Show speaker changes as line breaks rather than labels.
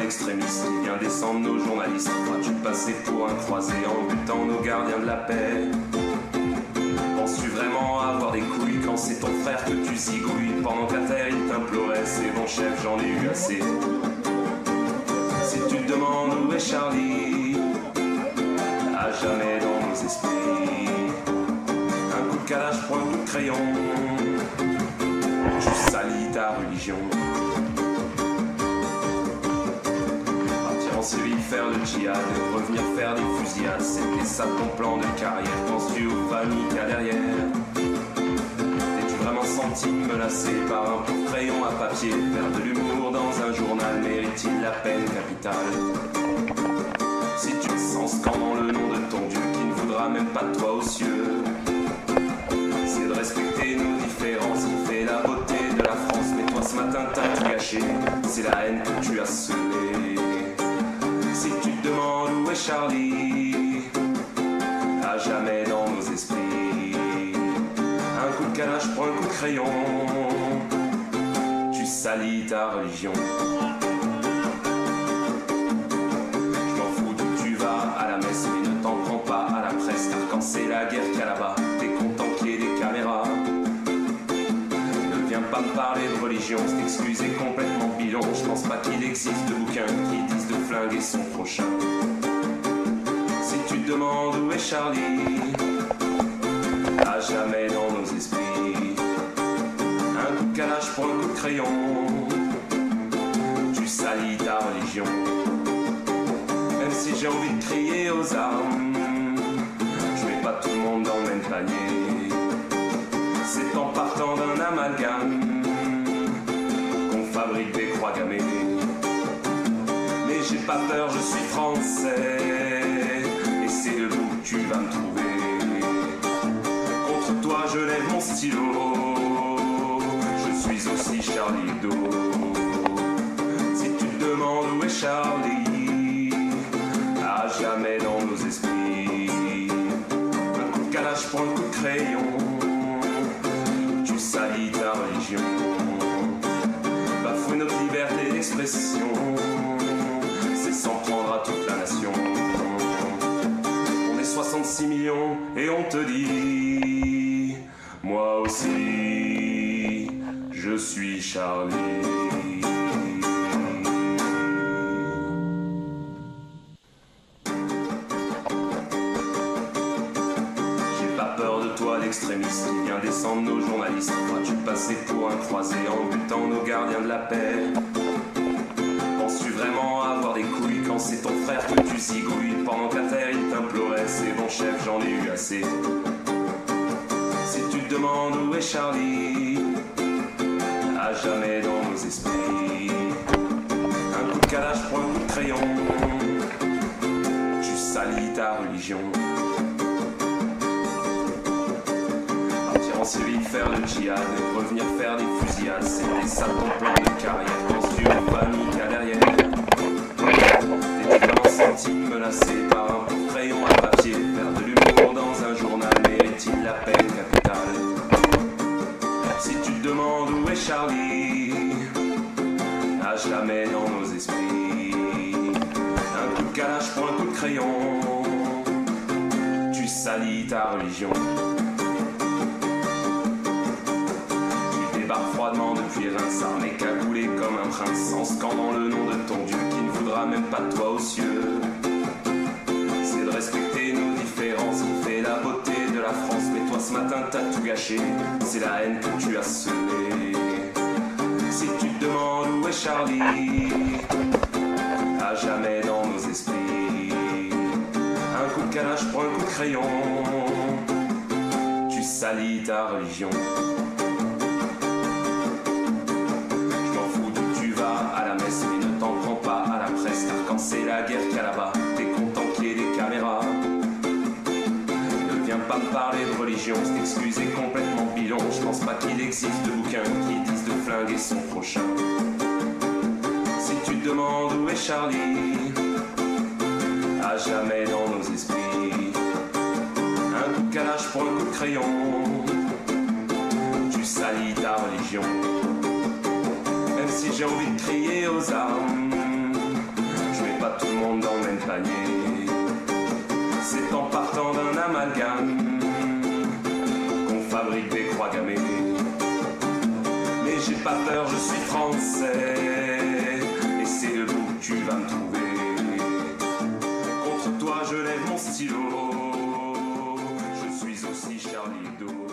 l'extrémiste qui vient descendre nos journalistes. Crois-tu passer pour un croisé en butant nos gardiens de la paix? Penses-tu vraiment avoir des couilles quand c'est ton frère que tu zigouilles? Pendant qu'à terre il t'implorait, c'est bon chef, j'en ai eu assez. Si tu te demandes où est Charlie, à jamais dans nos esprits. Un coup de calage pour un coup de crayon, tu salis ta religion. Partir en Séville, faire le djihad, revenir faire des fusillades, c'était ça ton plan de carrière. Penses-tu aux familles qu'il y a derrière? T'es-tu vraiment senti menacé par un pauvre crayon à papier? Faire de l'humour dans un journal mérite-t-il la peine capitale? Si tu te sens scandant le nom de ton Dieu qui ne voudra même pas de toi aux cieux, c'est de respecter nos différences qui fait la beauté de la France. Mais toi ce matin t'as tout gâché, c'est la haine que tu as semée. Si tu te demandes où est Charlie, à jamais dans nos esprits. Un coup de calage pour un coup de crayon, tu salis ta religion. Quand c'est la guerre qu'il y a là-bas, t'es content qu'il y ait des caméras. Ne viens pas me parler de religion, c'est excusé complètement bidon. Je pense pas qu'il existe de bouquins qui disent de flinguer son prochain. Si tu te demandes où est Charlie, à jamais dans nos esprits. Un coup de calage pour un coup de crayon, tu salis ta religion. Même si j'ai envie de crier aux armes, pas tout le monde dans le même panier. C'est en partant d'un amalgame qu'on fabrique des croix gammées. Mais j'ai pas peur, je suis français, et c'est debout que tu vas me trouver. Contre toi je lève mon stylo, je suis aussi Charlie Hebdo. Si tu te demandes où est Charlie, à jamais dans nos esprits. Calage pour un coup de crayon, tu salis ta religion. Bafouer notre liberté d'expression, c'est s'en prendre à toute la nation. On est 66 millions et on te dit, moi aussi, je suis Charlie. L'extrémiste qui vient descendre nos journalistes. Crois-tu passer pour un croisé en butant nos gardiens de la paix? Penses-tu vraiment avoir des couilles quand c'est ton frère que tu zigouilles? Pendant qu'à terre il t'implorait, c'est bon chef, j'en ai eu assez. Si tu te demandes où est Charlie, à jamais dans nos esprits. Un coup de calage pour un coup de crayon, tu salis ta religion. En Séville, faire le djihad, revenir faire des fusillades, c'était ça ton plan de carrière. Penses-tu aux familles qu'il y a derrière? T'es-tu vraiment senti menacé par un pauvre crayon à papier? Faire de l'humour dans un journal mérite-t-il la peine capitale? Si tu te demandes où est Charlie, à jamais dans nos esprits. Un coup de calage pour un coup de crayon, tu salis ta religion. Froidement depuis Reims, armé cagoulé comme un prince, en scandant le nom de ton Dieu qui ne voudra même pas de toi aux cieux. C'est de respecter nos différences qui fait la beauté de la France. Mais toi ce matin t'as tout gâché, c'est la haine que tu as semée. Si tu te demandes où est Charlie, à jamais dans nos esprits. Un coup de calage pour un coup de crayon, tu salis ta religion. C'est la guerre qu'il y a là-bas, t'es content qu'il y ait des caméras. Ne viens pas me parler de religion, c'est excusé complètement bidon. Je pense pas qu'il existe de bouquins qui disent de flinguer son prochain. Si tu te demandes où est Charlie, à jamais dans nos esprits. Un coup de calage pour un coup de crayon, tu salis ta religion. Même si j'ai envie de crier aux armes, pas tout le monde dans le même panier. C'est en partant d'un amalgame qu'on fabrique des croix gammées. Mais j'ai pas peur, je suis français, et c'est debout que tu vas me trouver. Contre toi je lève mon stylo, je suis aussi Charlie Hebdo.